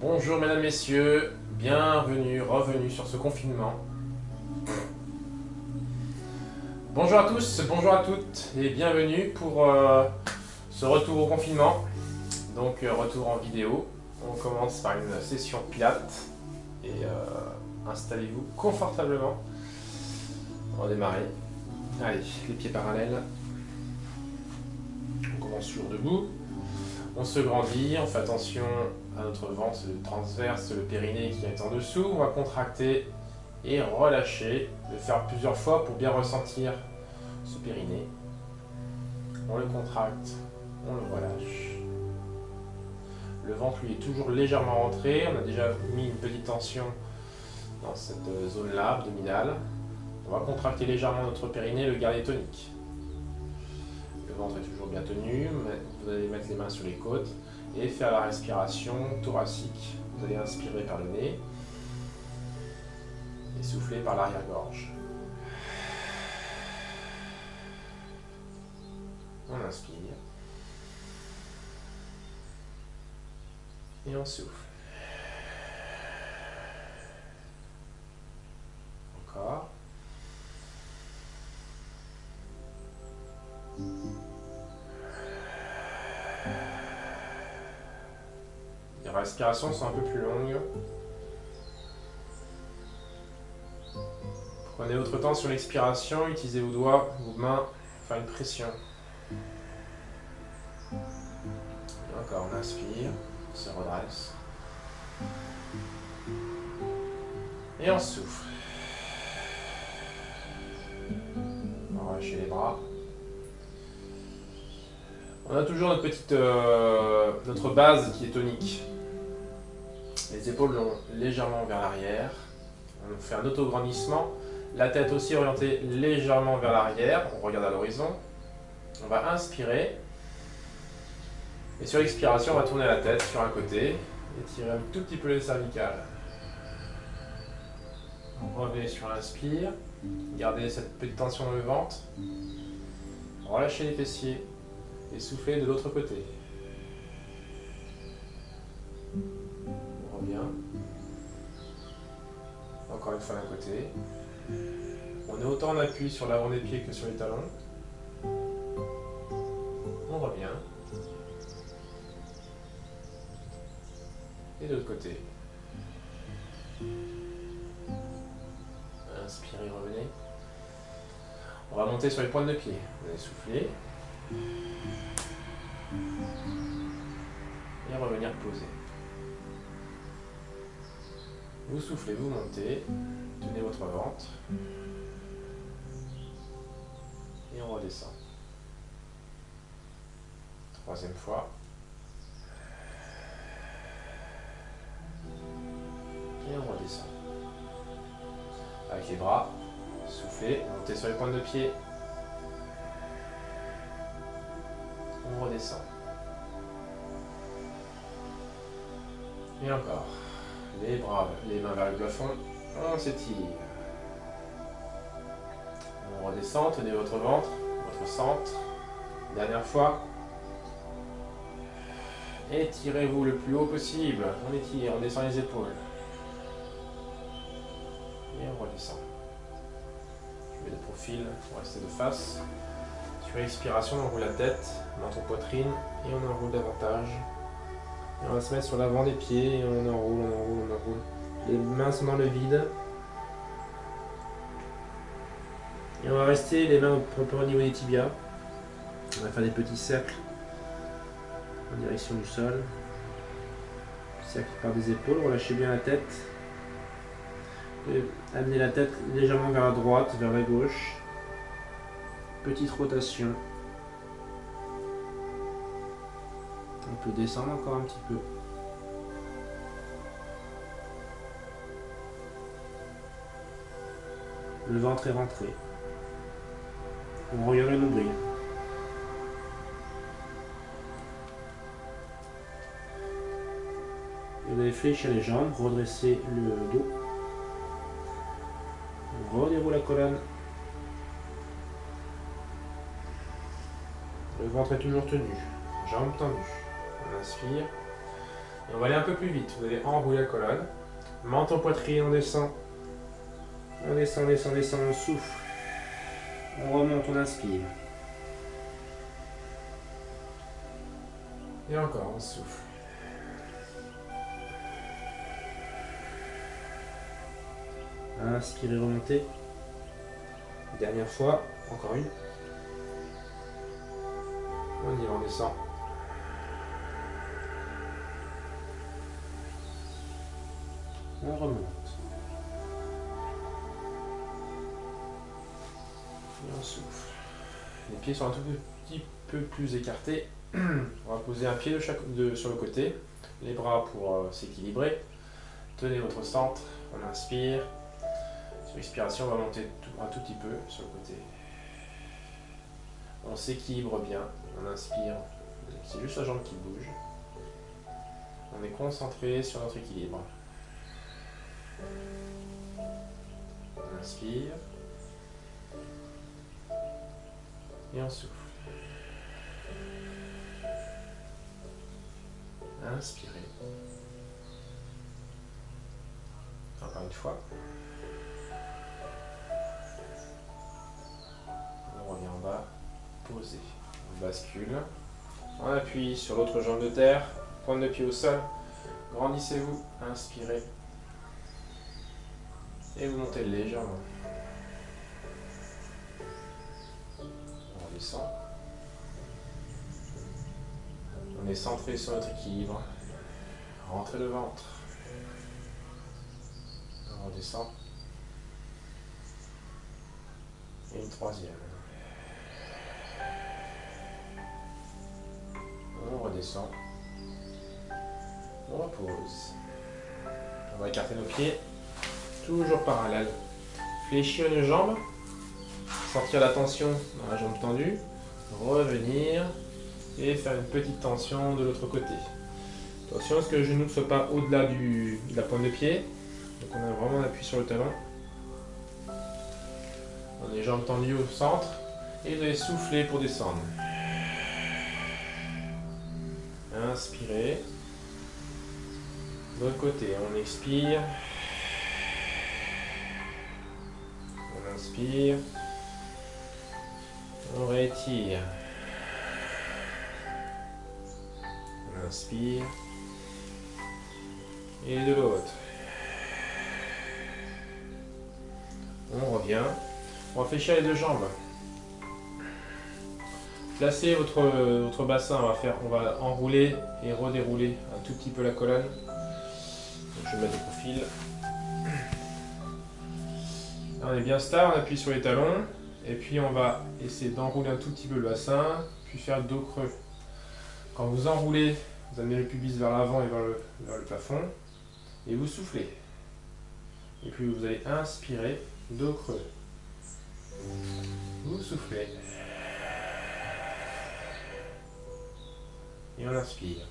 Bonjour mesdames, messieurs, bienvenue, revenue sur ce confinement. Bonjour à tous, bonjour à toutes et bienvenue pour ce retour au confinement. Donc retour en vidéo. On commence par une session pilates et installez-vous confortablement. On va démarrer. Allez, les pieds parallèles. On commence sur debout. On se grandit, on fait attention à notre ventre, le transverse, le périnée qui est en dessous. On va contracter et relâcher, le faire plusieurs fois pour bien ressentir ce périnée. On le contracte, on le relâche. Le ventre lui est toujours légèrement rentré, on a déjà mis une petite tension dans cette zone-là, abdominale. On va contracter légèrement notre périnée, le garder tonique. Le ventre est toujours bien tenu, vous allez mettre les mains sur les côtes et faire la respiration thoracique. Vous allez inspirer par le nez et souffler par l'arrière-gorge. On inspire et on souffle. Encore. Les respirations sont un peu plus longues. Prenez votre temps sur l'expiration, utilisez vos doigts, vos mains, faire une pression. Et encore, on inspire, on se redresse. Et on souffle. On va relâcher les bras. On a toujours notre base qui est tonique. Les épaules vont légèrement vers l'arrière. On fait un autograndissement. La tête aussi orientée légèrement vers l'arrière. On regarde à l'horizon. On va inspirer. Et sur l'expiration, on va tourner la tête sur un côté. Étirer un tout petit peu les cervicales. On revient sur l'inspire. Gardez cette petite tension dans le ventre. Relâchez les fessiers. Et soufflez de l'autre côté. On revient. Encore une fois d'un côté. On est autant en appui sur l'avant des pieds que sur les talons. On revient. Et de l'autre côté. Inspirez, revenez. On va monter sur les pointes de pied. Vous allez souffler. Et revenir poser. Vous soufflez, vous montez. Tenez votre ventre. Et on redescend. Troisième fois. Et on redescend. Avec les bras, soufflez, montez sur les pointes de pied. On redescend. Et encore. Les bras, les mains vers le plafond. On s'étire. On redescend, tenez votre ventre, votre centre. Dernière fois. Étirez-vous le plus haut possible. On étire, on descend les épaules. Et on redescend. Je mets le profil pour rester de face. Sur l'expiration, on enroule la tête, notre poitrine et on enroule davantage. Et on va se mettre sur l'avant des pieds et on enroule, on enroule, on enroule. Les mains sont dans le vide. Et on va rester les mains au niveau des tibias. On va faire des petits cercles en direction du sol. Cercle par des épaules, relâchez bien la tête. Et amenez la tête légèrement vers la droite, vers la gauche. Petite rotation. On peut descendre encore un petit peu. Le ventre est rentré. On regarde le nombril. Vous allez fléchir les jambes, redresser le dos. On redéroule la colonne. Le ventre est toujours tenu. Jambes tendues. On inspire. Et on va aller un peu plus vite. Vous allez enrouler la colonne. Menton poitrine, on descend. On descend, descend, descend, on souffle. On remonte, on inspire. Et encore, on souffle. Inspirez, remontez. Dernière fois, encore une. On y va, on descend. On remonte. Et on souffle. Les pieds sont un tout petit peu plus écartés. On va poser un pied sur le côté. Les bras pour s'équilibrer. Tenez votre centre. On inspire. Sur l'expiration, on va monter un tout petit peu sur le côté. On s'équilibre bien. On inspire. C'est juste la jambe qui bouge. On est concentré sur notre équilibre. On inspire. Et on souffle. Inspirez. Encore une fois. On revient en bas. Posé. On bascule. On appuie sur l'autre jambe de terre. Pointe de pied au sol. Grandissez-vous. Inspirez. Et vous montez légèrement. On redescend. On est centré sur notre équilibre. Rentrez le ventre. On redescend. Et une troisième. On redescend. On repose. On va écarter nos pieds. Toujours parallèle. Fléchir une jambe. Sortir la tension dans la jambe tendue. Revenir. Et faire une petite tension de l'autre côté. Attention à ce que le genou ne soit pas au-delà de la pointe de pied. Donc on a vraiment un appui sur le talon. On a les jambes tendues au centre. Et vous allez souffler pour descendre. Inspirez. De l'autre côté, on expire. On inspire. On rétire. On inspire. Et de l'autre. On revient. On va fléchir les deux jambes. Placez votre bassin, on va enrouler et redérouler un tout petit peu la colonne. Donc je vais mettre de profil. Là, on est bien stable, on appuie sur les talons. Et puis on va essayer d'enrouler un tout petit peu le bassin, puis faire le dos creux. Quand vous enroulez, vous amenez le pubis vers l'avant et vers le plafond. Et vous soufflez. Et puis vous allez inspirer, dos creux. Vous soufflez. Et on inspire.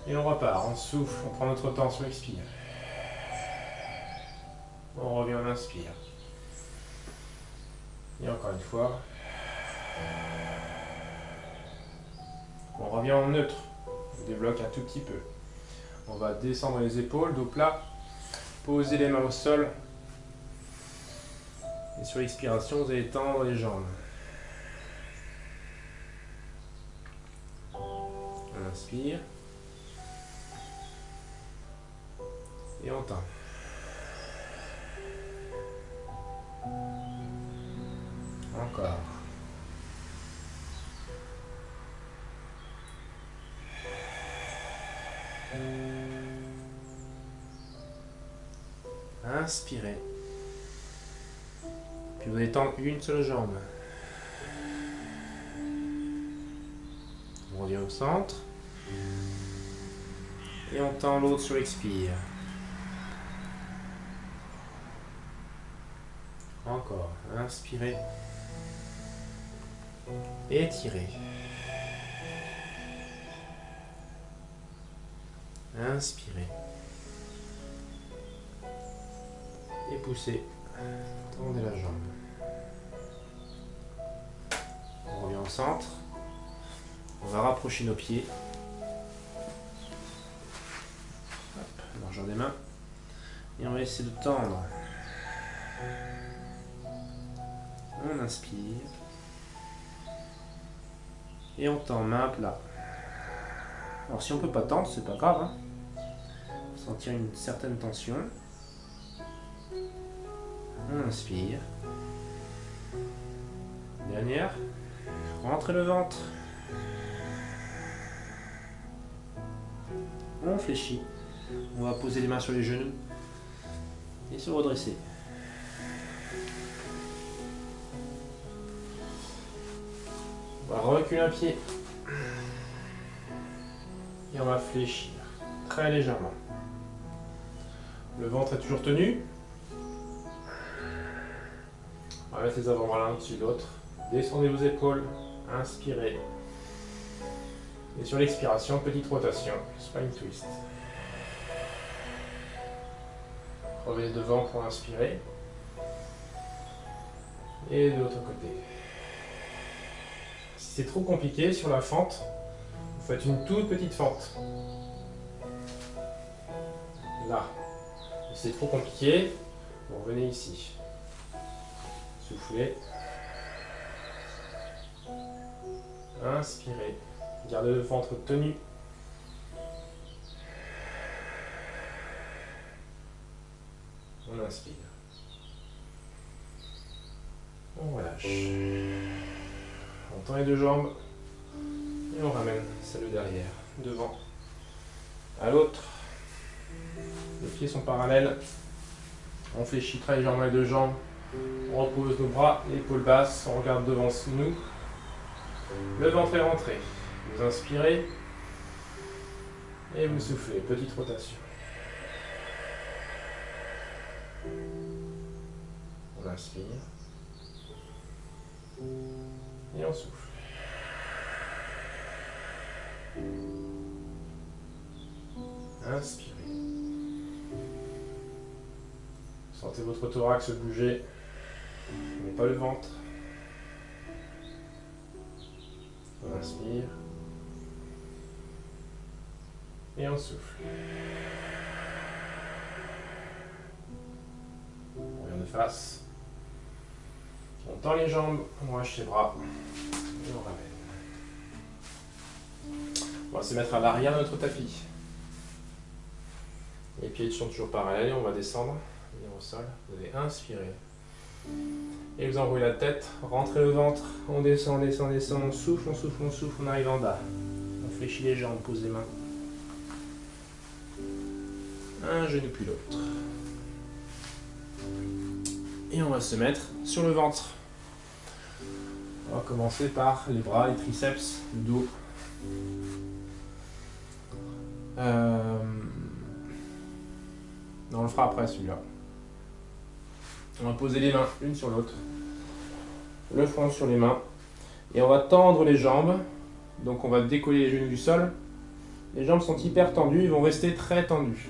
Et on repart, on souffle, on prend notre temps, on expire. On revient, on inspire. Et encore une fois. On revient en neutre. On débloque un tout petit peu. On va descendre les épaules, dos plat. Posez les mains au sol. Et sur l'expiration, vous allez tendre les jambes. On inspire. Et on tend. Encore. Inspirez. Puis vous allez tendre une seule jambe. On revient au centre. Et on tend l'autre sur l'expire. Encore. Inspirez. Étirez. Inspirez. Et poussez. Tendez la jambe. On revient au centre. On va rapprocher nos pieds. largeur des mains. Et on va essayer de tendre. On inspire. Et on tend main à plat. Alors si on ne peut pas tendre, c'est pas grave. Hein. Sentir une certaine tension. On inspire. Dernière. Rentrez le ventre. On fléchit. On va poser les mains sur les genoux et se redresser. On va reculer un pied. Et on va fléchir très légèrement. Le ventre est toujours tenu. On va mettre les avant-bras l'un au-dessus de l'autre. Descendez vos épaules. Inspirez. Et sur l'expiration, petite rotation. Spine twist. Revenez devant pour inspirer. Et de l'autre côté. Si c'est trop compliqué sur la fente, vous faites une toute petite fente. Là. Si c'est trop compliqué, vous revenez ici. Soufflez. Inspirez. Gardez le ventre tenu. On inspire. On relâche. On tend les deux jambes. Et on ramène celle de derrière. Devant. À l'autre. Les pieds sont parallèles. On fléchit très légèrement les deux jambes. On repose nos bras, l'épaule basse. On regarde devant nous. Le ventre est rentré. Vous inspirez. Et vous soufflez. Petite rotation. On inspire. Et on souffle. Inspirez. Sentez votre thorax bouger, mais pas le ventre. On inspire. Et on souffle. On revient de face. On tend les jambes, on lâche les bras. Et on ramène. On va se mettre à l'arrière de notre tapis. Les pieds sont toujours parallèles, on va descendre. Venir au sol. Vous allez inspirer. Et vous enroulez la tête, rentrez le ventre, on descend, descend, descend, on souffle, on souffle, on souffle, on arrive en bas. On fléchit les jambes, on pose les mains. Un genou puis l'autre. Et on va se mettre sur le ventre. On va commencer par les bras, les triceps, le dos. On le fera après celui-là. On va poser les mains l'une sur l'autre. Le front sur les mains. Et on va tendre les jambes. Donc on va décoller les genoux du sol. Les jambes sont hyper tendues, ils vont rester très tendus.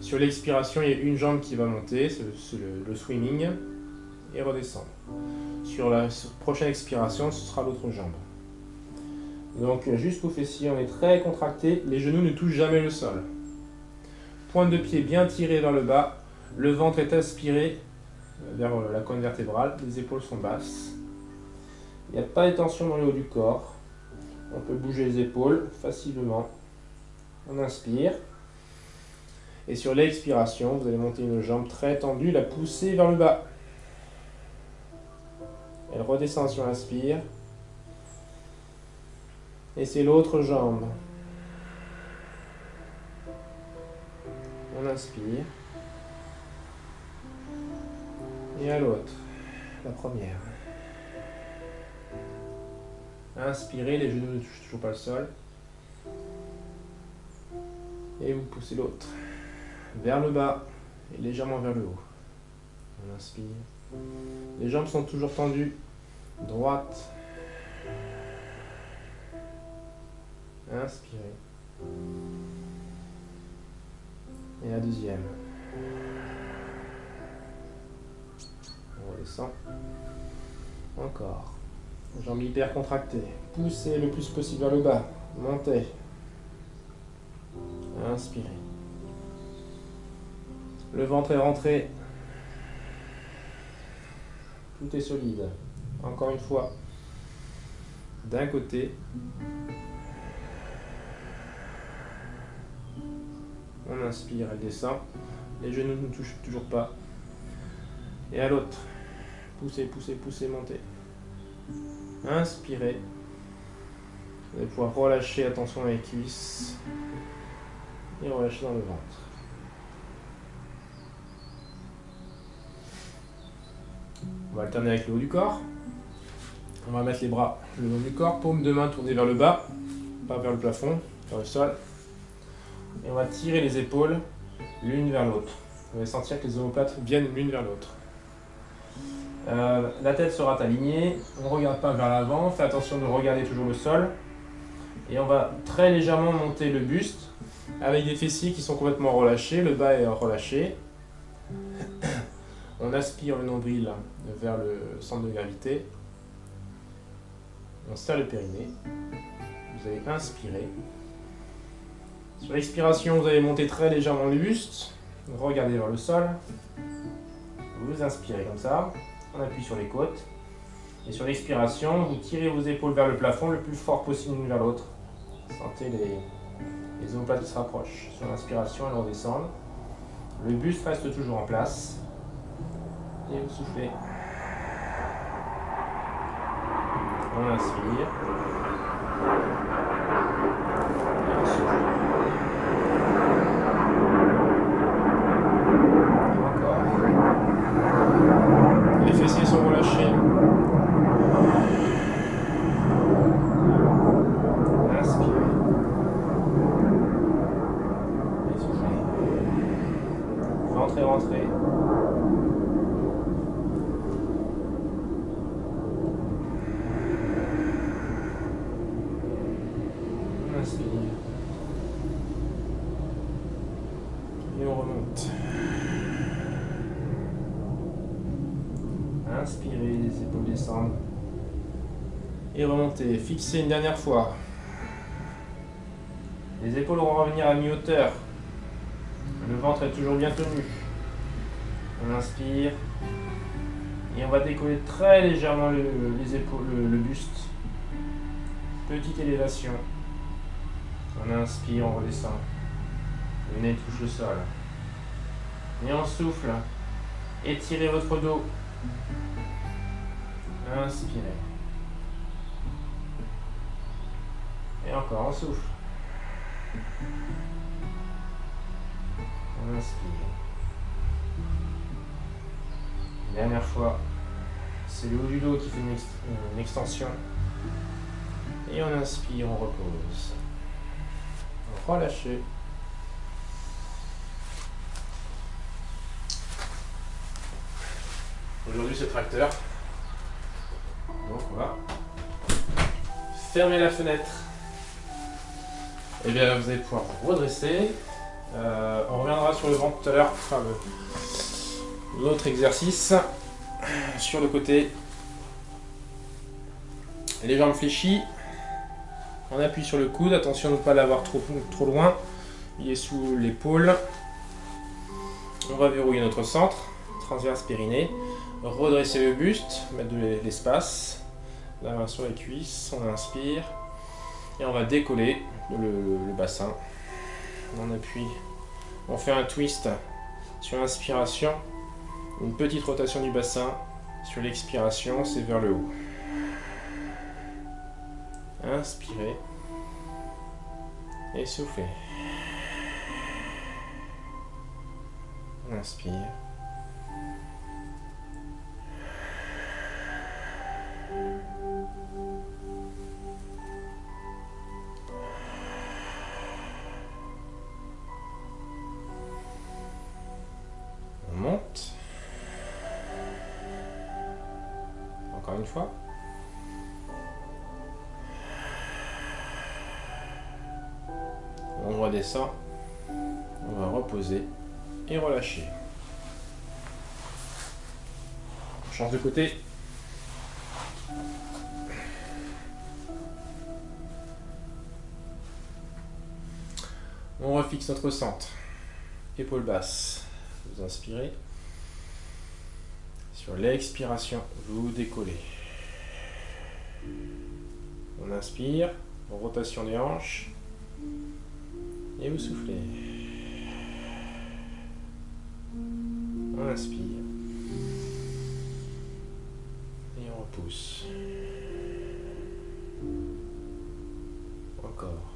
Sur l'expiration, il y a une jambe qui va monter, c'est le swimming, et redescendre. Sur la prochaine expiration, ce sera l'autre jambe. Donc jusqu'au fessier, on est très contracté, les genoux ne touchent jamais le sol. Pointe de pied bien tirée vers le bas, le ventre est aspiré vers la colonne vertébrale, les épaules sont basses. Il n'y a pas de tension dans le haut du corps. On peut bouger les épaules facilement. On inspire. Et sur l'expiration, vous allez monter une jambe très tendue, la pousser vers le bas. Elle redescend sur l'inspire. Et c'est l'autre jambe. On inspire. Et à l'autre, la première. Inspirez, les genoux ne touchent toujours pas le sol. Et vous poussez l'autre vers le bas et légèrement vers le haut. On inspire. Les jambes sont toujours tendues. Droite. Inspirez. Et la deuxième. On redescend. Encore. Jambes hyper contractées. Poussez le plus possible vers le bas. Montez. Inspirez. Le ventre est rentré. Tout est solide. Encore une fois. D'un côté. On inspire, elle descend. Les genoux ne touchent toujours pas. Et à l'autre. Poussez, poussez, poussez, montez. Inspirez. Vous allez pouvoir relâcher, attention à les cuisses. Et relâcher dans le ventre. On va alterner avec le haut du corps. On va mettre les bras le long du corps, paume de main tournée vers le bas, pas vers le plafond, vers le sol. Et on va tirer les épaules l'une vers l'autre. Vous allez sentir que les omoplates viennent l'une vers l'autre. La tête sera alignée, on ne regarde pas vers l'avant, faites attention de regarder toujours le sol. Et on va très légèrement monter le buste avec des fessiers qui sont complètement relâchés, le bas est relâché. On aspire le nombril vers le centre de gravité. On serre le périnée. Vous allez inspirer. Sur l'expiration, vous allez monter très légèrement le buste. Regardez vers le sol. Vous inspirez comme ça. On appuie sur les côtes. Et sur l'expiration, vous tirez vos épaules vers le plafond le plus fort possible l'une vers l'autre. Sentez les omoplates qui se rapprochent. Sur l'inspiration, elles redescendent. Le buste reste toujours en place. Et vous soufflez. On inspire. Et on souffle. Et encore. Les fessiers sont relâchés. Inspirez. Et soufflez. Ventre et rentrez. Inspire. Et on remonte. Inspirez, les épaules descendent. Et remontez. Fixez une dernière fois. Les épaules vont revenir à mi-hauteur. Le ventre est toujours bien tenu. On inspire. Et on va décoller très légèrement les épaules, le buste. Petite élévation. On inspire, on redescend. Le nez touche le sol. Et on souffle. Étirez votre dos. Inspirez. Et encore, on souffle. On inspire. Dernière fois. C'est le haut du dos qui fait une extension. Et on inspire, on repose. Relâchez. Aujourd'hui c'est tracteur. Donc on va fermer la fenêtre. Et bien vous allez pouvoir vous redresser. On reviendra sur le ventre tout à l'heure. Enfin l'autre exercice. Sur le côté. Les jambes fléchies. On appuie sur le coude, attention de ne pas l'avoir trop loin. Il est sous l'épaule. On va verrouiller notre centre, transverse périnée. Redresser le buste, mettre de l'espace. La main sur les cuisses, on inspire. Et on va décoller le bassin. On appuie. On fait un twist sur l'inspiration. Une petite rotation du bassin. Sur l'expiration, c'est vers le haut. Inspirez et soufflez. Inspire. On monte. Encore une fois. On redescend, on va reposer et relâcher. On change de côté. On refixe notre centre. Épaules basses, Vous inspirez. Sur l'expiration, vous décollez. On inspire, rotation des hanches. Et vous soufflez. On inspire. Et on repousse. Encore.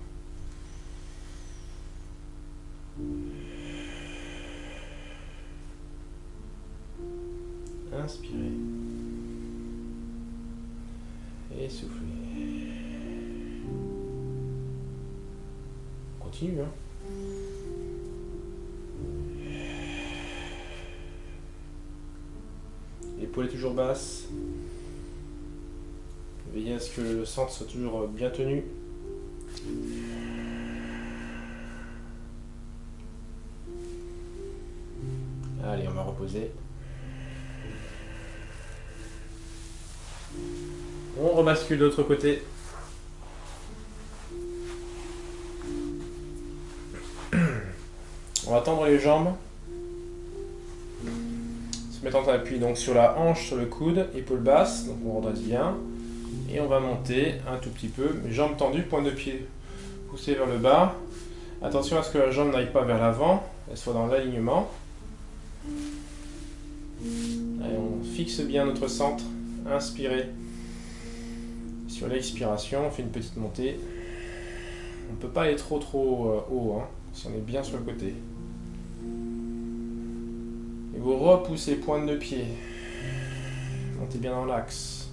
Inspirez. Et soufflez. On continue, hein. L'épaule est toujours basse. Veillez à ce que le centre soit toujours bien tenu. Allez, on va reposer. On rebascule de l'autre côté. On va tendre les jambes. Se mettre en appui donc sur la hanche, sur le coude, épaule basse, donc on redresse bien. Et on va monter un tout petit peu, jambes tendues, pointe de pied poussée vers le bas. Attention à ce que la jambe n'aille pas vers l'avant, elle soit dans l'alignement. Allez, on fixe bien notre centre, inspirez. Sur l'expiration, on fait une petite montée. On ne peut pas aller trop haut, hein, si on est bien sur le côté. Et vous repoussez pointe de pied. Montez bien dans l'axe.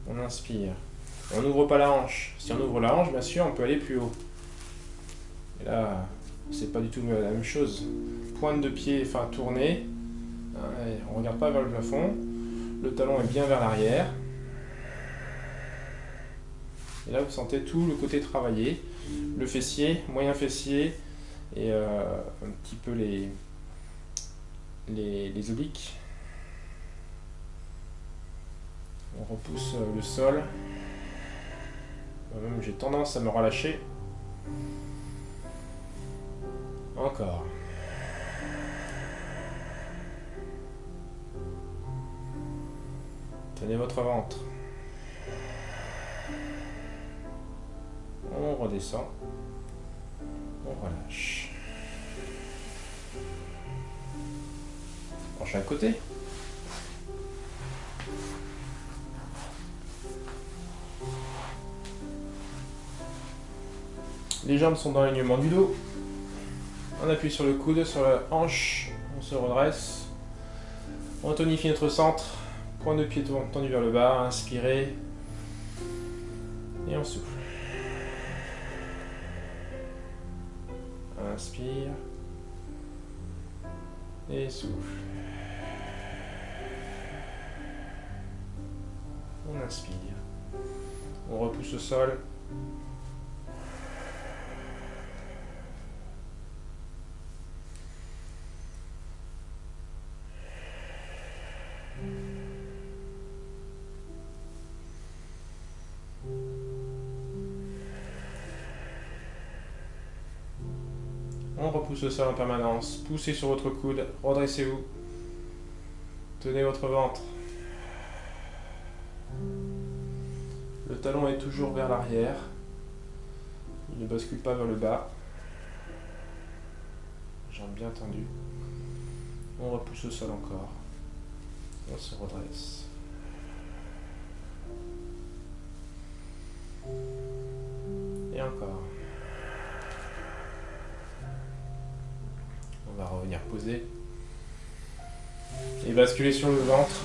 On inspire. On n'ouvre pas la hanche. Si on ouvre la hanche, bien sûr, on peut aller plus haut. Et là, c'est pas du tout la même chose. Pointe de pied, enfin tournée. On ne regarde pas vers le plafond. Le talon est bien vers l'arrière. Et là, vous sentez tout le côté travaillé. Le fessier, moyen fessier et un petit peu les obliques. On repousse le sol. Moi-même, j'ai tendance à me relâcher. Encore. Tenez votre ventre. On redescend. On relâche. Prochain côté. Les jambes sont dans l'alignement du dos. On appuie sur le coude, sur la hanche. On se redresse. On tonifie notre centre. Point de pied tendu vers le bas. Inspirez. Et on souffle. Inspire. Et souffle. On inspire. On repousse au sol. On repousse le sol en permanence. Poussez sur votre coude. Redressez-vous. Tenez votre ventre. Le talon est toujours vers l'arrière. Il ne bascule pas vers le bas. Jambes bien tendues. On repousse le sol encore. On se redresse. Et encore. On va revenir poser. Et basculer sur le ventre.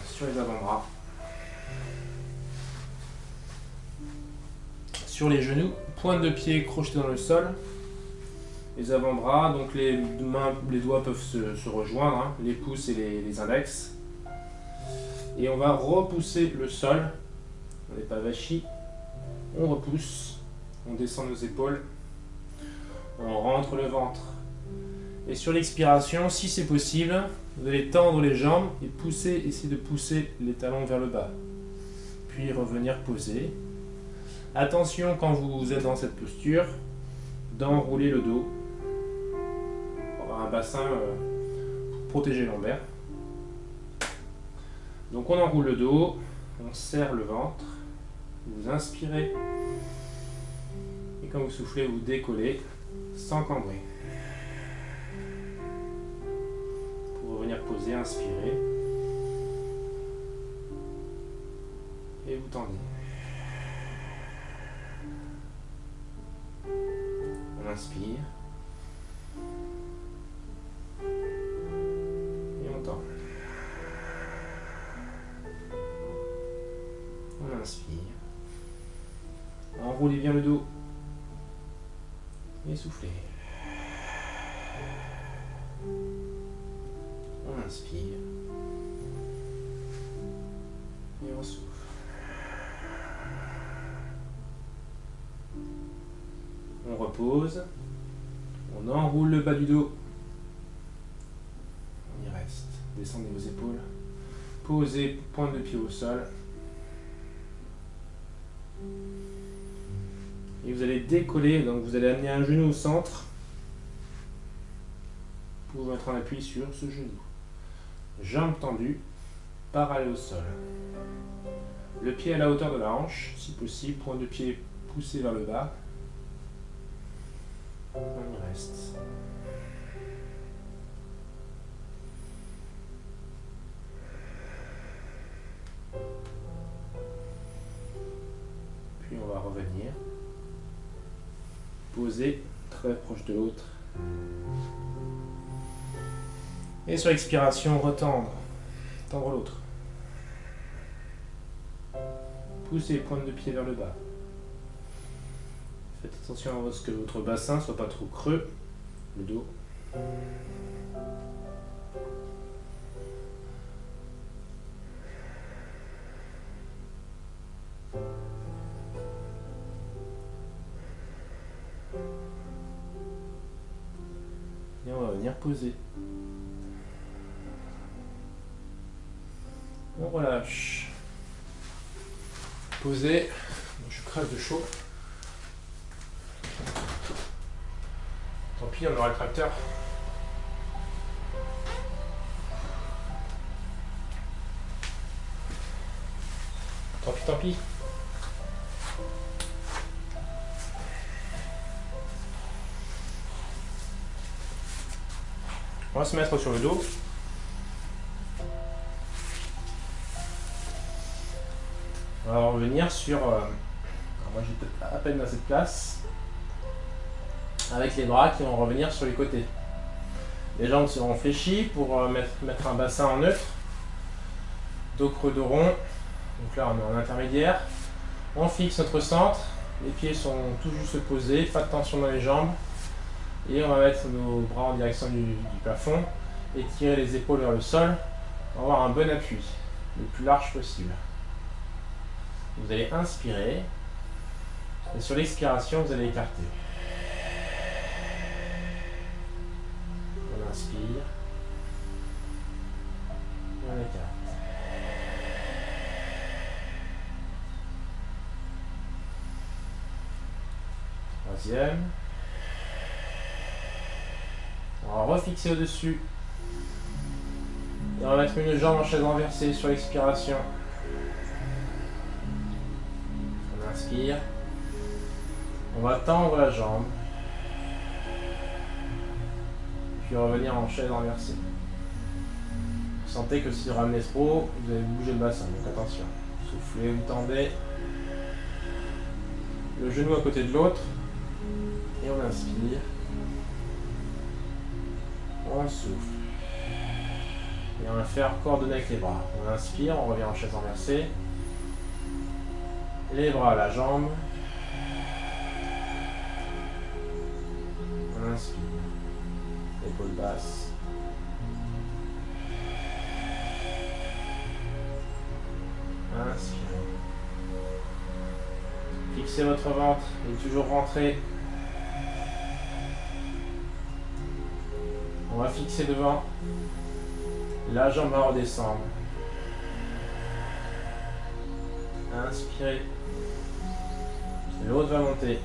Sur les avant-bras. Sur les genoux. Pointe de pied crochetée dans le sol. Les avant-bras, donc les mains, les doigts peuvent se rejoindre, hein, les pouces et les index. Et on va repousser le sol. On n'est pas vachi. On repousse. On descend nos épaules. On rentre le ventre. Et sur l'expiration, si c'est possible, vous allez tendre les jambes et pousser, essayer de pousser les talons vers le bas. Puis revenir poser. Attention quand vous êtes dans cette posture, d'enrouler le dos. Pour avoir un bassin pour protéger lombaire. Donc on enroule le dos, on serre le ventre, vous inspirez et quand vous soufflez, vous décollez sans cambrer. Pour revenir poser, inspirez et vous tendez. On inspire et on tend. On inspire. Enroulez bien le dos et soufflez. On inspire et on souffle. On repose, on enroule le bas du dos, on y reste, descendez vos épaules, posez pointe de pied au sol, et vous allez décoller, donc vous allez amener un genou au centre, pour vous mettre en appui sur ce genou, jambes tendues, parallèles au sol, le pied à la hauteur de la hanche, si possible, pointe de pied poussée vers le bas. On y reste. Puis on va revenir. Poser très proche de l'autre. Et sur expiration, retendre. Tendre l'autre. Poussez pointe de pied vers le bas. Faites attention à ce que votre bassin ne soit pas trop creux, le dos. Et on va venir poser. On relâche. Poser. Je crève de chaud. Tant pis, on aura le tracteur. Tant pis. On va se mettre sur le dos. On va revenir sur... alors moi j'ai à peine assez de place. Avec les bras qui vont revenir sur les côtés. Les jambes seront fléchies pour mettre un bassin en neutre. Dos creux, dos rond. Donc là on est en intermédiaire. On fixe notre centre. Les pieds sont tout juste posés. Pas de tension dans les jambes. Et on va mettre nos bras en direction du plafond. Et tirer les épaules vers le sol. Pour avoir un bon appui. Le plus large possible. Vous allez inspirer. Et sur l'expiration, vous allez écarter. On inspire. Et on écarte. Troisième. On va refixer au-dessus. Et on va mettre une jambe en chaise renversée sur l'expiration. On inspire. On va tendre la jambe. Puis revenir en chaise renversée. Vous sentez que si vous ramenez trop, vous allez bouger le bassin. Donc attention. Soufflez, vous tendez. Le genou à côté de l'autre. Et on inspire. On souffle. Et on va faire coordonner avec les bras. On inspire, on revient en chaise renversée. Les bras à la jambe. On inspire. Épaules basses. Inspirez. Fixez votre ventre et toujours rentrer. On va fixer devant. La jambe va redescendre. Inspirez. L'autre va monter.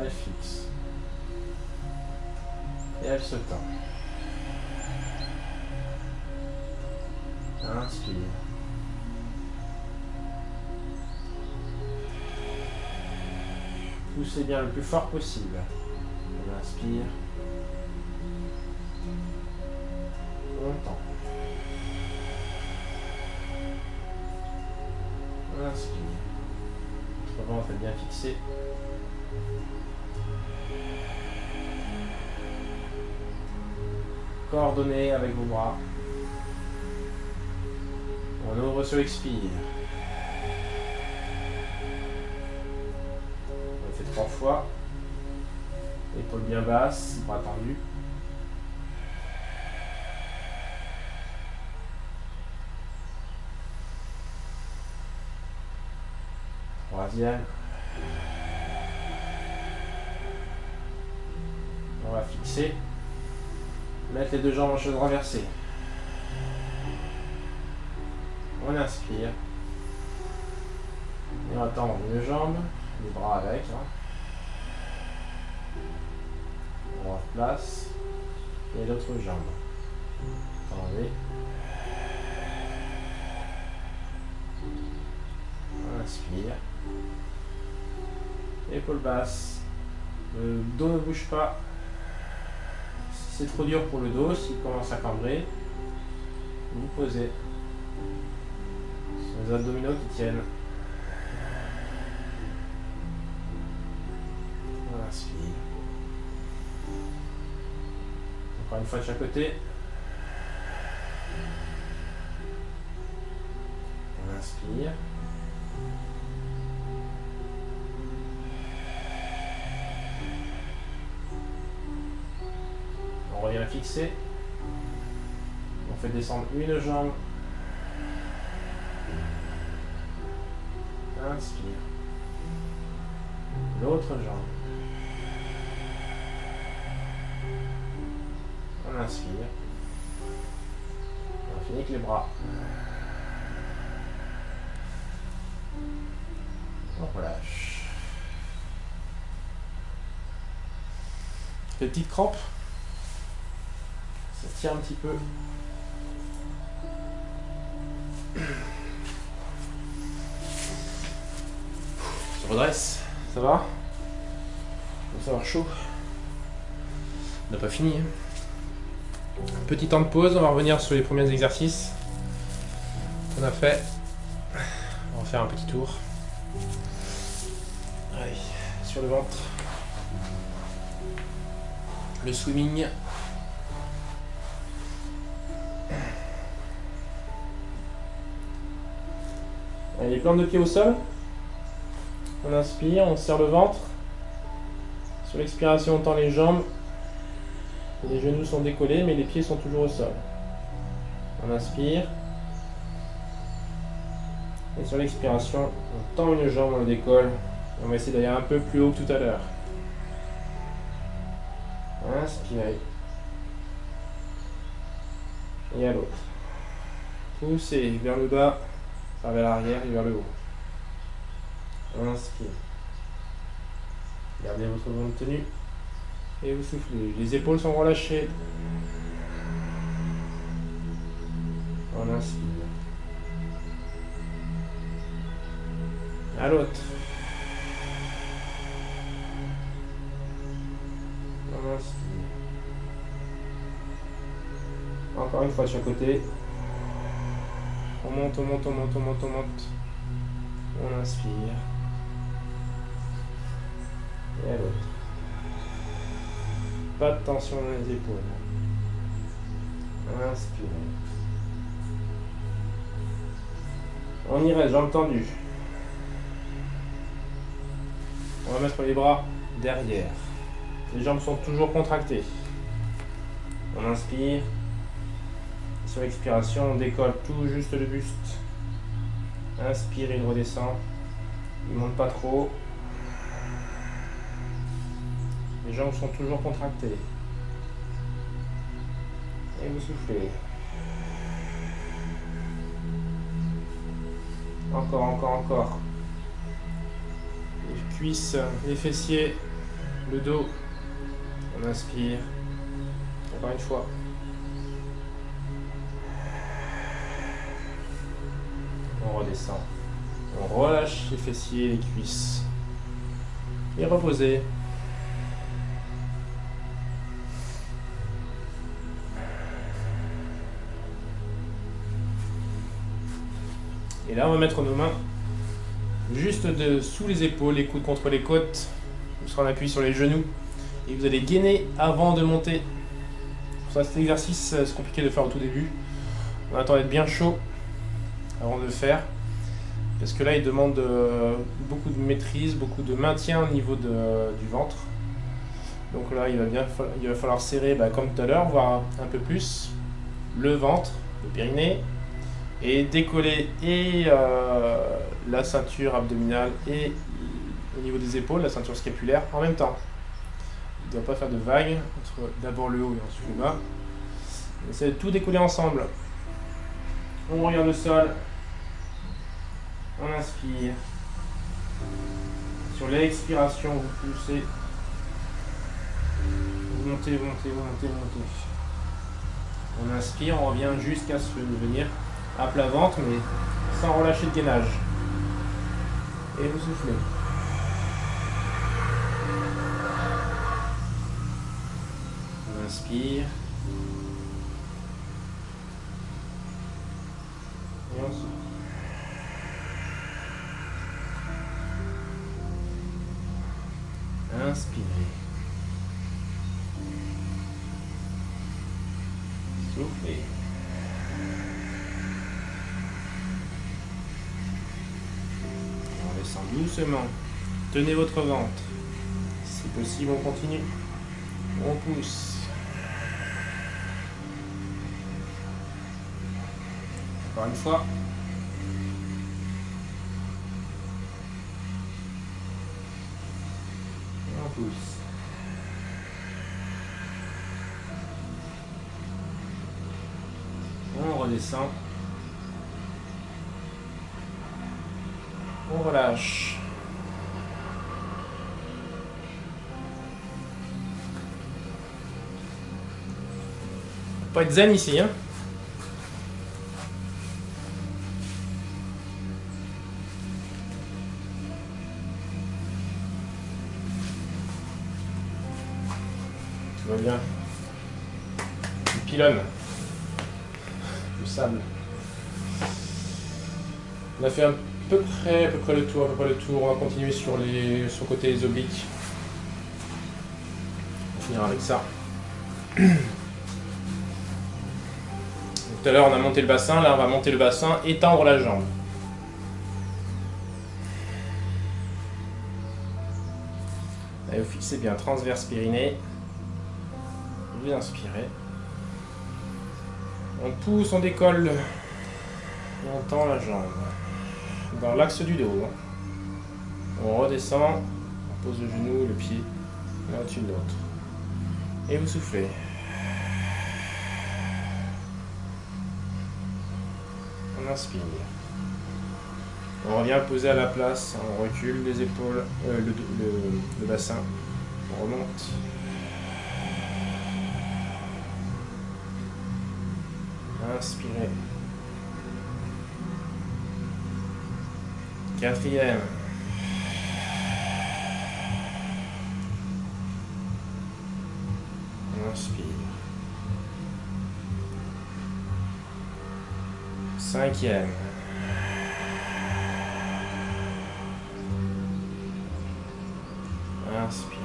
Elle fixe. Et elle se tend. Inspire. Poussez bien le plus fort possible. On inspire. On tend. On inspire. Votre ventre est bien fixé. Coordonnez avec vos bras. On ouvre sur l'expire. On fait 3 fois. Épaules bien basses, bras tendus. Troisième. On va fixer. Mettre les deux jambes en chaise renversée. On inspire. Et on va tendre une jambe, les bras avec. On replace. Et l'autre jambe. Tendez. On inspire. Épaules basses. Le dos ne bouge pas. Si c'est trop dur pour le dos, s'il commence à cambrer, vous posez. Les abdominaux qui tiennent. On inspire. Encore une fois de chaque côté. On inspire. On revient fixer. On fait descendre une jambe. Inspire. L'autre jambe. On inspire. On finit avec les bras. On relâche. Les petites crampes. Ça tire un petit peu. Se redresse. Ça va? On va avoir chaud. On n'a pas fini. Petit temps de pause, on va revenir sur les premiers exercices qu'on a fait. On va faire un petit tour. Allez, sur le ventre. Le swimming. Allez, les plantes de pied au sol. On inspire, on serre le ventre. Sur l'expiration, on tend les jambes. Les genoux sont décollés, mais les pieds sont toujours au sol. On inspire. Et sur l'expiration, on tend une jambe, on le décolle. On va essayer d'aller un peu plus haut que tout à l'heure. Inspirez. Et à l'autre. Poussez vers le bas, vers l'arrière et vers le haut. Inspire. Gardez votre ventre tenu. Et vous soufflez. Les épaules sont relâchées. On inspire. À l'autre. On inspire. Encore une fois de chaque côté. On monte, on monte, on monte, on monte, on monte. On inspire. Et à l'autre. Pas de tension dans les épaules. Inspire. On y reste, jambes tendues. On va mettre les bras derrière. Les jambes sont toujours contractées. On inspire. Sur l'expiration, on décolle tout juste le buste. Inspire, il redescend. Il ne monte pas trop. Les jambes sont toujours contractées. Et vous soufflez. Encore, encore, encore. Les cuisses, les fessiers, le dos. On inspire. Encore une fois. On redescend. On relâche les fessiers, les cuisses. Et reposer. Et là, on va mettre nos mains juste sous les épaules, les coudes contre les côtes. Vous serez en appui sur les genoux. Et vous allez gainer avant de monter. Pour ça, cet exercice, c'est compliqué de faire au tout début. On attend d'être bien chaud avant de le faire. Parce que là, il demande beaucoup de maîtrise, beaucoup de maintien au niveau du ventre. Donc là, il va falloir serrer, comme tout à l'heure, voire un peu plus, le ventre, le périnée. Et décoller et la ceinture abdominale et au niveau des épaules, la ceinture scapulaire en même temps. Il ne doit pas faire de vagues entre d'abord le haut et ensuite le bas. On essaie de tout décoller ensemble. On regarde le sol. On inspire. Sur l'expiration, vous poussez. Vous montez, vous montez, vous montez, vous montez. On inspire, on revient jusqu'à se venir à plat ventre, mais sans relâcher de gainage. Et vous soufflez. On inspire. Et on souffle. Inspirez. Soufflez. On descend doucement. Tenez votre ventre. Si possible, on continue. On pousse. Encore une fois. Et on pousse. On redescend. On relâche. Faut pas être zen ici, hein. Tout va bien. Le pylône. Le sable. On a fait à peu près le tour, On va continuer sur le côté des obliques. On finira avec ça. Tout à l'heure, on a monté le bassin. Là, on va monter le bassin, étendre la jambe. Allez, vous fixez bien transverse périnée. Vous inspirez. On pousse, on décolle. Et on tend la jambe. Dans l'axe du dos. On redescend. On pose le genou, le pied l'un au-dessus de l'autre. Et vous soufflez. On inspire. On revient poser à la place. On recule les épaules, le bassin. On remonte. Inspirez. Quatrième. On inspire. Cinquième. Inspirez.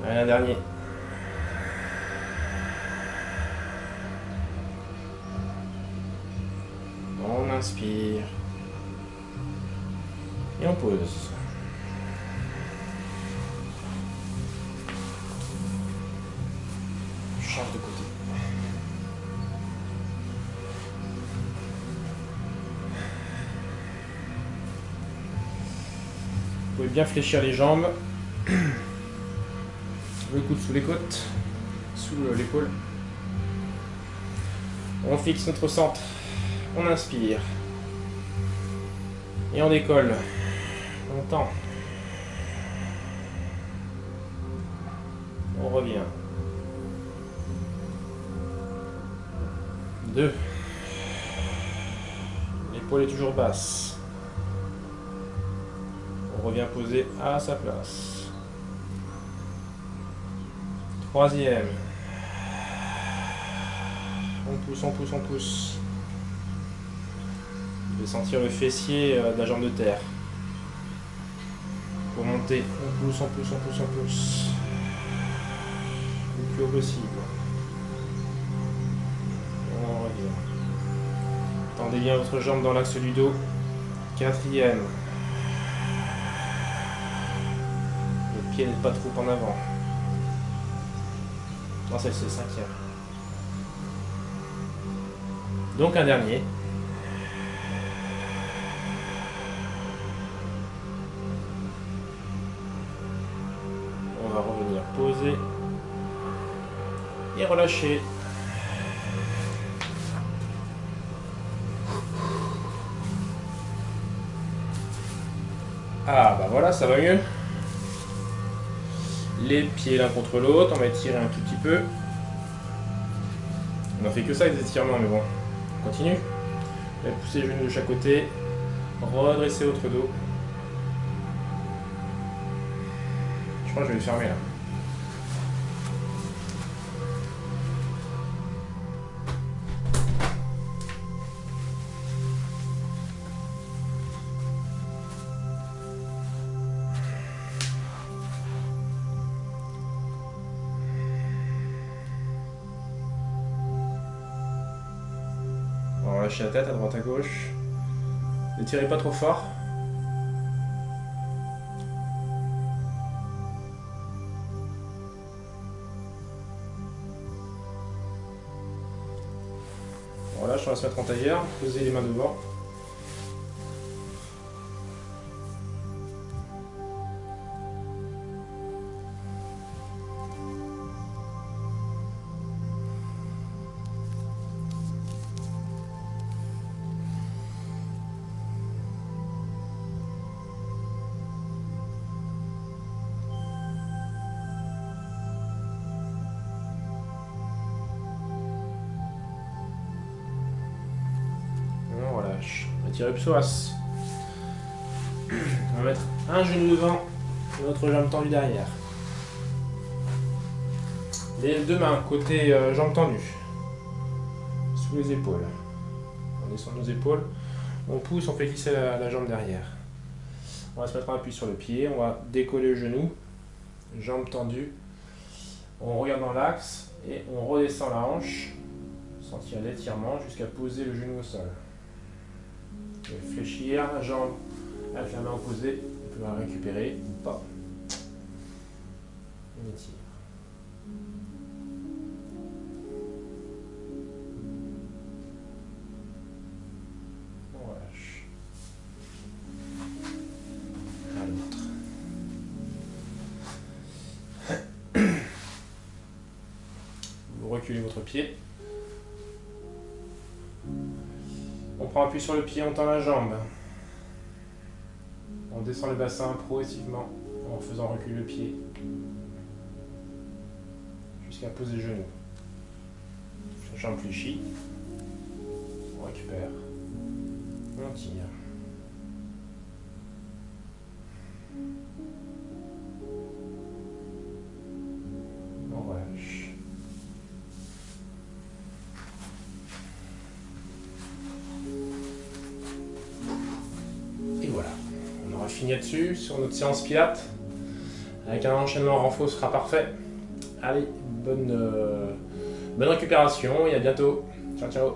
Allez, un dernier. On inspire. Et on pose. On change de côté. Vous pouvez bien fléchir les jambes. Le coude sous les côtes, sous l'épaule. On fixe notre centre. On inspire. Et on décolle. On tend. On revient. 2. L'épaule est toujours basse. On revient poser à sa place. 3e. On pousse, on pousse, on pousse. Je vais sentir le fessier de la jambe de terre. Pour monter, on pousse, on pousse, on pousse, on pousse. Le plus haut possible. On revient. Tendez bien votre jambe dans l'axe du dos. 4e. Le pied n'est pas trop en avant. Non, c'est le 5e. Donc un dernier. On va revenir poser et relâcher. Ah bah voilà, ça va mieux. Les pieds l'un contre l'autre, on va étirer un tout petit peu. On a fait que ça avec des étirements, mais bon, on continue. On va pousser les genoux de chaque côté, redresser votre dos. Je crois que je vais le fermer là. On va relâcher la tête à droite à gauche. Ne tirez pas trop fort. On relâche, on va se mettre en tailleur. Posez les mains devant. On va tirer le psoas. On va mettre un genou devant et l'autre jambe tendue derrière. Les deux mains côté jambes tendues. Sous les épaules. On descend nos épaules. On pousse, on fait glisser la jambe derrière. On va se mettre en appui sur le pied. On va décoller le genou. Jambes tendues. On regarde dans l'axe et on redescend la hanche. Sentir l'étirement jusqu'à poser le genou au sol. Fléchir la jambe avec la main opposée, on peut la récupérer ou pas. On étire. On relâche. À l'autre. Vous reculez votre pied. On prend appui sur le pied, on tend la jambe. On descend le bassin progressivement en faisant reculer le pied jusqu'à poser le genou. La jambe fléchie. On récupère. On tire. On relâche. Fini là-dessus sur notre séance pilates avec un enchaînement renfort sera parfait. Allez, bonne récupération et à bientôt. Ciao ciao.